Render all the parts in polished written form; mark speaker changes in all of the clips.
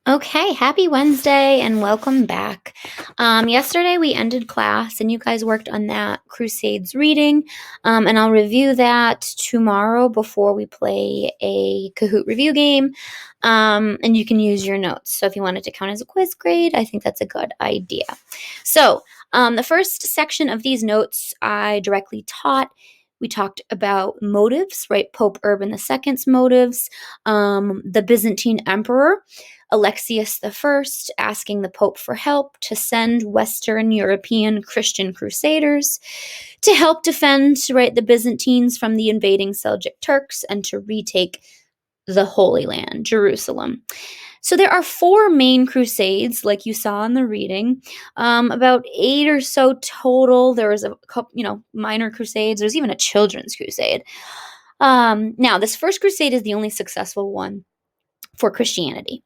Speaker 1: Okay, happy Wednesday and welcome back. Yesterday we ended class and you guys worked on that Crusades reading, and I'll review that tomorrow before we play a Kahoot review game, and you can use your notes. So if you wanted to count as a quiz grade, I think that's a good idea. So the first section of these notes I directly taught. We talked about motives, right? Pope Urban II's motives, the Byzantine emperor Alexius I asking the Pope for help to send Western European Christian crusaders to help defend, right, the Byzantines from the invading Seljuk Turks and to retake the Holy Land, Jerusalem. So there are four main crusades, like you saw in the reading, about 8 or so total. There was a couple, minor crusades. There's even a children's crusade. Now, this first crusade is the only successful one for Christianity.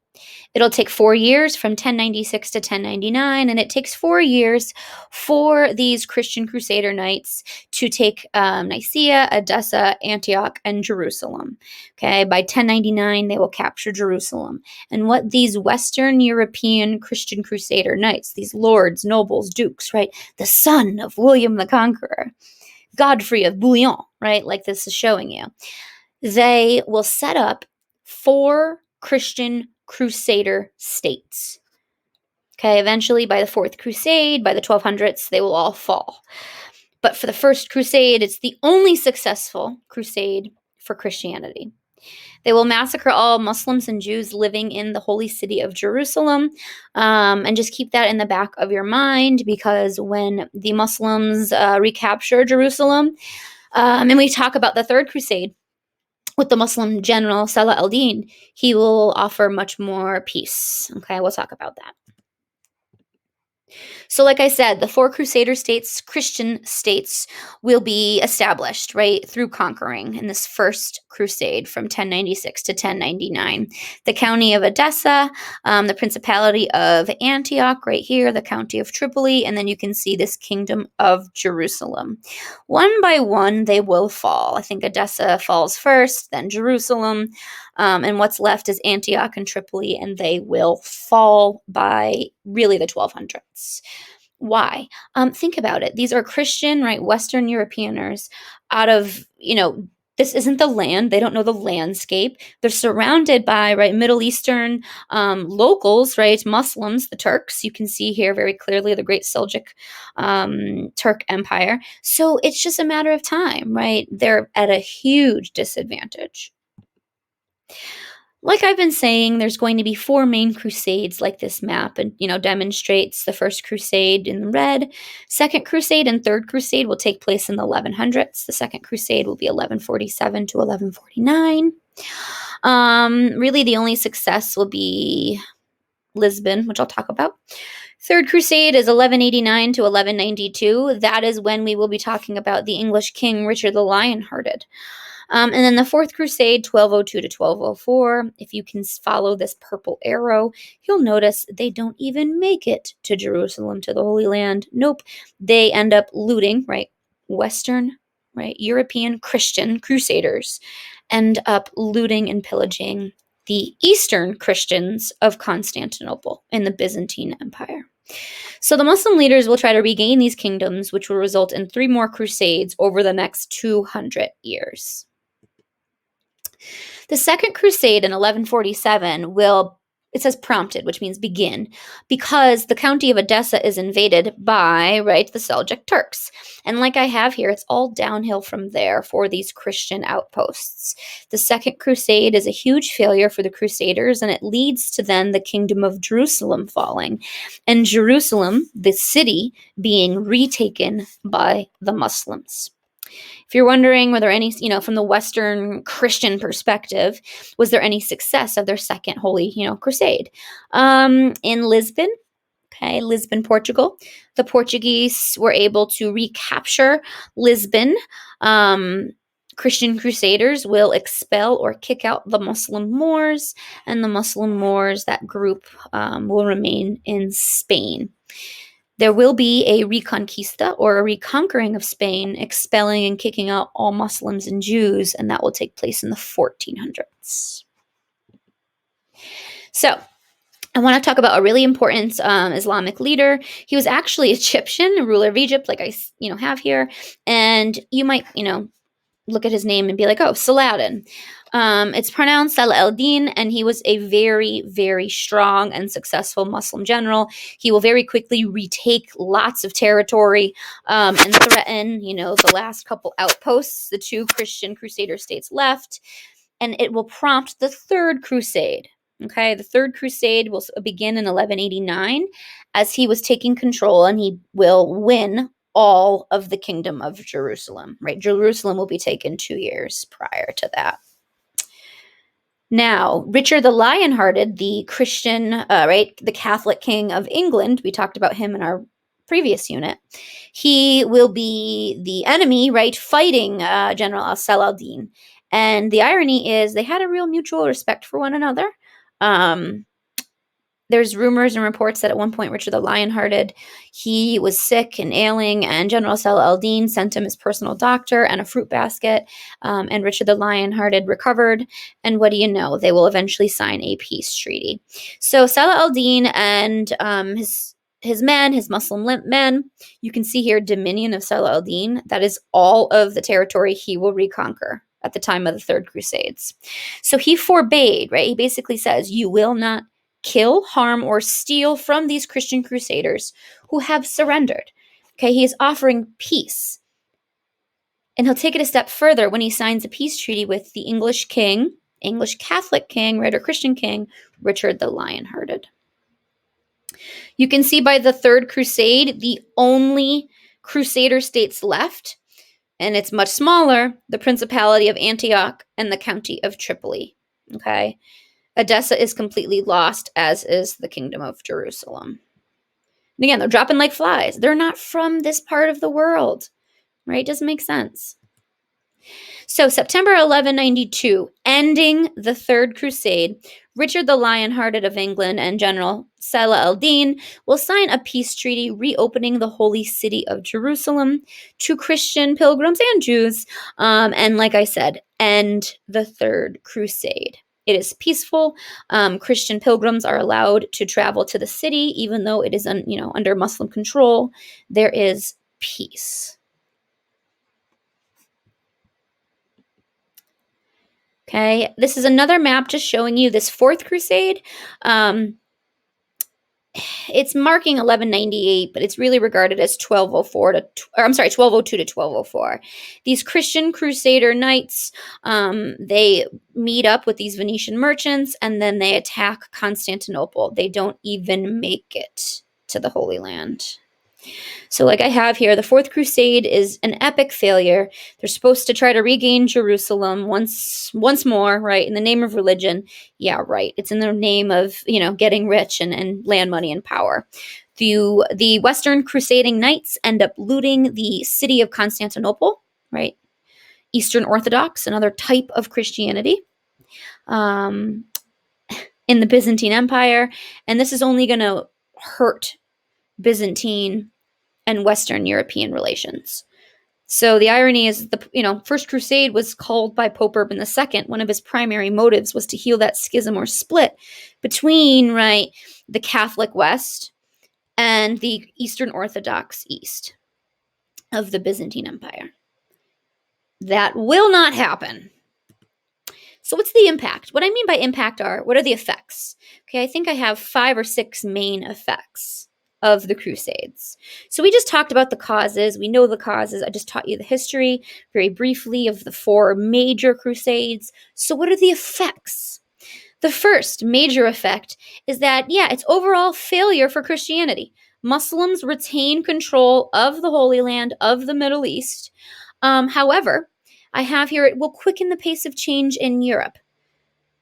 Speaker 1: It'll take 4 years from 1096 to 1099, and it takes 4 years for these Christian Crusader knights to take Nicaea, Edessa, Antioch, and Jerusalem. Okay, by 1099, they will capture Jerusalem. And what these Western European Christian Crusader knights, these lords, nobles, dukes, right, the son of William the Conqueror, Godfrey of Bouillon, right, like this is showing you, they will set up 4 Christian Crusader states. Okay, eventually by the Fourth Crusade, by the 1200s, they will all fall. But for the First Crusade, it's the only successful crusade for Christianity. They will massacre all Muslims and Jews living in the holy city of Jerusalem. And just keep that in the back of your mind, because when the Muslims recapture Jerusalem, and we talk about the Third Crusade, with the Muslim general Salah al-Din, he will offer much more peace. Okay, we'll talk about that. So like I said, the 4 Crusader states, Christian states, will be established, right, through conquering in this first crusade from 1096 to 1099. The county of Edessa, the principality of Antioch right here, the county of Tripoli, and then you can see this kingdom of Jerusalem. One by one, they will fall. I think Edessa falls first, then Jerusalem, and what's left is Antioch and Tripoli, and they will fall by really the 1200s. Why? Think about it. These are Christian, right, Western Europeaners out of, this isn't the land. They don't know the landscape. They're surrounded by, right, Middle Eastern locals, right, Muslims, the Turks. You can see here very clearly the Great Seljuk Turk Empire. So it's just a matter of time, right? They're at a huge disadvantage. Like I've been saying, there's going to be 4 main crusades like this map, and demonstrates the first crusade in red. Second crusade and third crusade will take place in the 1100s. The second crusade will be 1147 to 1149. Really, the only success will be Lisbon, which I'll talk about. Third crusade is 1189 to 1192. That is when we will be talking about the English king Richard the Lionhearted. And then the Fourth Crusade, 1202 to 1204, if you can follow this purple arrow, you'll notice they don't even make it to Jerusalem, to the Holy Land. Nope. They end up looting, right? Western, right? European Christian crusaders end up looting and pillaging the Eastern Christians of Constantinople in the Byzantine Empire. So the Muslim leaders will try to regain these kingdoms, which will result in 3 more crusades over the next 200 years. The Second Crusade in 1147 it says prompted, which means begin, because the county of Edessa is invaded by, right, the Seljuk Turks. And like I have here, it's all downhill from there for these Christian outposts. The Second Crusade is a huge failure for the Crusaders, and it leads to then the kingdom of Jerusalem falling, and Jerusalem, the city, being retaken by the Muslims. If you're wondering, were there any, from the Western Christian perspective, was there any success of their second holy, crusade? In Lisbon, Lisbon, Portugal, the Portuguese were able to recapture Lisbon. Christian crusaders will expel or kick out the Muslim Moors, and the Muslim Moors, that group, will remain in Spain. There will be a reconquista, or a reconquering of Spain, expelling and kicking out all Muslims and Jews, and that will take place in the 1400s. So, I want to talk about a really important Islamic leader. He was actually Egyptian, a ruler of Egypt, like I have here. And you might, look at his name and be like, oh, Saladin. It's pronounced Salah al-Din, and he was a very, very strong and successful Muslim general. He will very quickly retake lots of territory and threaten, the last couple outposts, the 2 Christian crusader states left, and it will prompt the Third Crusade. Okay, the Third Crusade will begin in 1189 as he was taking control, and he will win all of the kingdom of Jerusalem, right? Jerusalem will be taken 2 years prior to that. Now, Richard the Lionhearted, the Christian, the Catholic king of England, we talked about him in our previous unit. He will be the enemy, right, fighting General Saladin. And the irony is they had a real mutual respect for one another. There's rumors and reports that at one point Richard the Lionhearted, he was sick and ailing, and General Salah al-Din sent him his personal doctor and a fruit basket, and Richard the Lionhearted recovered, and what do you know? They will eventually sign a peace treaty. So Salah al-Din and his men, his Muslim men, you can see here Dominion of Salah al-Din. That is all of the territory he will reconquer at the time of the Third Crusades. So he forbade, right? He basically says, you will not kill, harm, or steal from these Christian crusaders who have surrendered. Okay, he is offering peace. And he'll take it a step further when he signs a peace treaty with the English Catholic king, right, or Christian king, Richard the Lionhearted. You can see by the Third Crusade, the only crusader states left, and it's much smaller, the Principality of Antioch and the County of Tripoli. Okay, Edessa is completely lost, as is the Kingdom of Jerusalem. And again, they're dropping like flies. They're not from this part of the world, right? Doesn't make sense. So September 1192, ending the Third Crusade, Richard the Lionhearted of England and General Salah al-Din will sign a peace treaty reopening the holy city of Jerusalem to Christian pilgrims and Jews, and like I said, end the Third Crusade. It is peaceful. Christian pilgrims are allowed to travel to the city, even though it is under Muslim control. There is peace. Okay, this is another map just showing you this Fourth Crusade. It's marking 1198, but it's really regarded as 1202 to 1204. These Christian Crusader knights, they meet up with these Venetian merchants, and then they attack Constantinople. They don't even make it to the Holy Land. So like I have here, the Fourth Crusade is an epic failure. They're supposed to try to regain Jerusalem once more, right, in the name of religion. Yeah, right. It's in the name of, getting rich and land, money, and power. The Western Crusading Knights end up looting the city of Constantinople, right? Eastern Orthodox, another type of Christianity, in the Byzantine Empire. And this is only going to hurt Byzantine and Western European relations. So the irony is the First Crusade was called by Pope Urban II. One of his primary motives was to heal that schism or split between, right, the Catholic West and the Eastern Orthodox East of the Byzantine Empire. That will not happen. So what's the impact? What I mean by impact what are the effects? Okay, I think I have 5 or 6 main effects of the Crusades. So we just talked about the causes. We know the causes. I just taught you the history very briefly of the 4 major Crusades. So what are the effects? The first major effect is that, it's overall failure for Christianity. Muslims retain control of the Holy Land, of the Middle East. However, I have here, it will quicken the pace of change in Europe.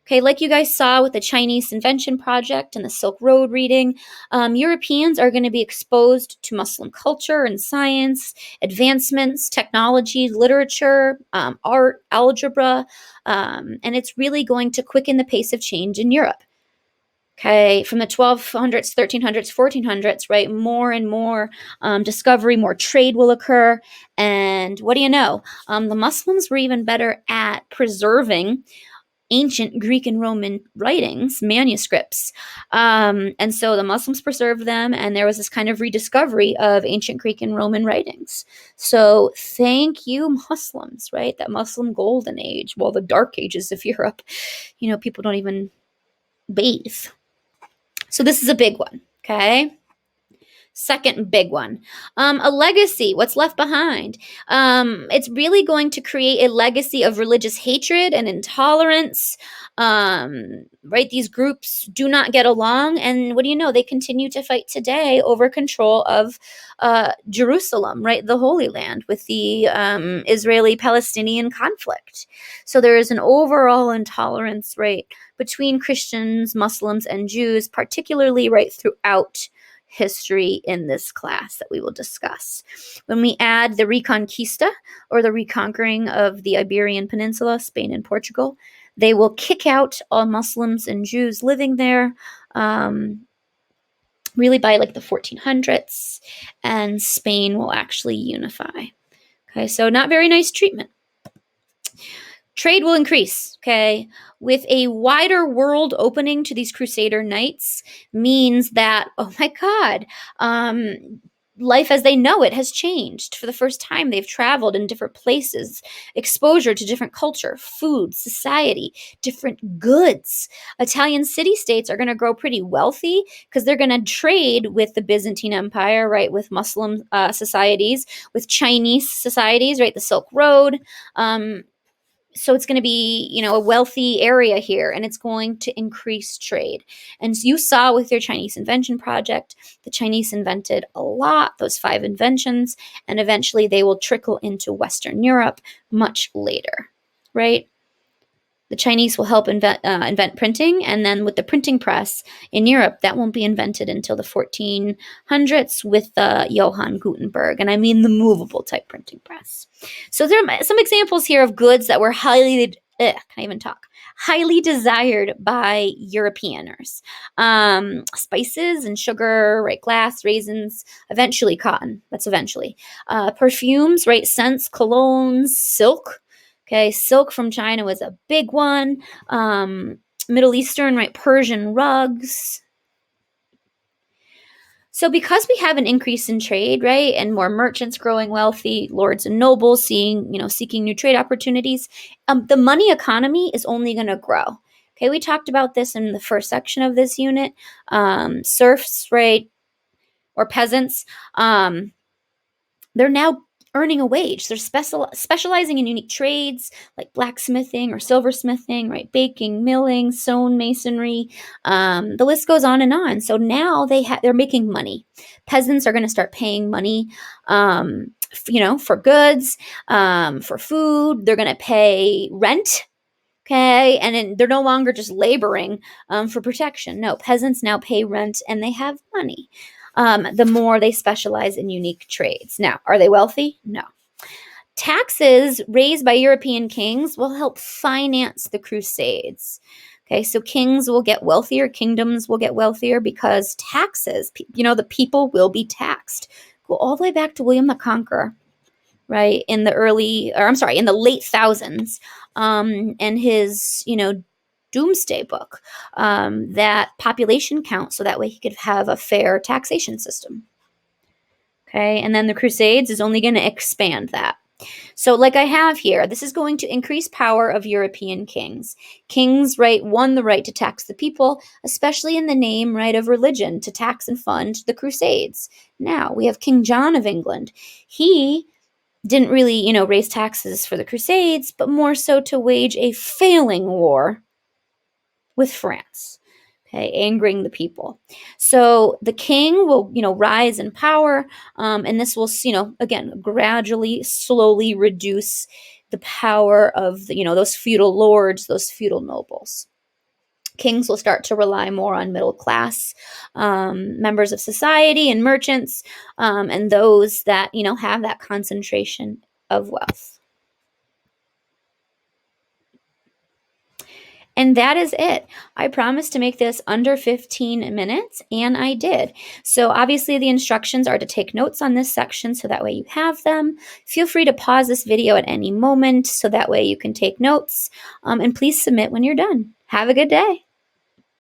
Speaker 1: Okay, like you guys saw with the Chinese Invention Project and the Silk Road reading, Europeans are going to be exposed to Muslim culture and science, advancements, technology, literature, art, algebra, and it's really going to quicken the pace of change in Europe. Okay, from the 1200s, 1300s, 1400s, right, more and more discovery, more trade will occur. And what do you know? The Muslims were even better at preserving ancient Greek and Roman writings, manuscripts. And so the Muslims preserved them, and there was this kind of rediscovery of ancient Greek and Roman writings. So thank you, Muslims, right? That Muslim golden age, well, the dark ages of Europe, people don't even bathe. So this is a big one, okay? Second big one, a legacy, what's left behind. It's really going to create a legacy of religious hatred and intolerance. Right? These groups do not get along. And what do you know? They continue to fight today over control of Jerusalem, right? The Holy Land, with the Israeli-Palestinian conflict. So there is an overall intolerance, right, between Christians, Muslims, and Jews, particularly right throughout history in this class that we will discuss. When we add the Reconquista, or the reconquering of the Iberian Peninsula, Spain and Portugal, they will kick out all Muslims and Jews living there, really by like the 1400s, and Spain will actually unify. Okay, so not very nice treatment. Trade will increase, okay? With a wider world opening to these Crusader Knights means that, oh my God, life as they know it has changed. For the first time, they've traveled in different places, exposure to different culture, food, society, different goods. Italian city-states are going to grow pretty wealthy because they're going to trade with the Byzantine Empire, right, with Muslim societies, with Chinese societies, right, the Silk Road. So it's going to be, a wealthy area here, and it's going to increase trade. And you saw with your Chinese invention project, the Chinese invented a lot, those 5 inventions, and eventually they will trickle into Western Europe much later, right? The Chinese will help invent printing, and then with the printing press in Europe, that won't be invented until the 1400s with Johann Gutenberg, and I mean the movable type printing press. So there are some examples here of goods that were highly desired by Europeaners. Spices and sugar, right? Glass, raisins, eventually cotton. That's eventually. Perfumes, right? Scents, colognes, silk. Okay, silk from China was a big one. Middle Eastern, right? Persian rugs. So because we have an increase in trade, right, and more merchants growing wealthy, lords and nobles seeking new trade opportunities, the money economy is only going to grow. Okay, we talked about this in the first section of this unit. Serfs, right, or peasants, they're now earning a wage. They're specializing in unique trades like blacksmithing or silversmithing, right? Baking, milling, stone masonry. The list goes on and on. So now they're making money. Peasants are going to start paying money, for goods, for food. They're going to pay rent. Okay, and they're no longer just laboring for protection. No, peasants now pay rent and they have money. The more they specialize in unique trades. Now, are they wealthy? No. Taxes raised by European kings will help finance the Crusades. Okay, so kings will get wealthier, kingdoms will get wealthier because taxes, the people will be taxed. Go all the way back to William the Conqueror, right, in the late thousands, and his, doomsday book, that population count, so that way he could have a fair taxation system. Okay, and then the Crusades is only going to expand that. So like I have here, this is going to increase power of European kings. Kings, right, won the right to tax the people, especially in the name, right, of religion, to tax and fund the Crusades. Now, we have King John of England. He didn't really, raise taxes for the Crusades, but more so to wage a failing war with France, okay, angering the people. So the king will, rise in power, and this will, again, gradually, slowly reduce the power of, those feudal lords, those feudal nobles. Kings will start to rely more on middle class members of society and merchants, and those that, have that concentration of wealth. And that is it. I promised to make this under 15 minutes, and I did. So obviously the instructions are to take notes on this section so that way you have them. Feel free to pause this video at any moment so that way you can take notes. And please submit when you're done. Have a good day.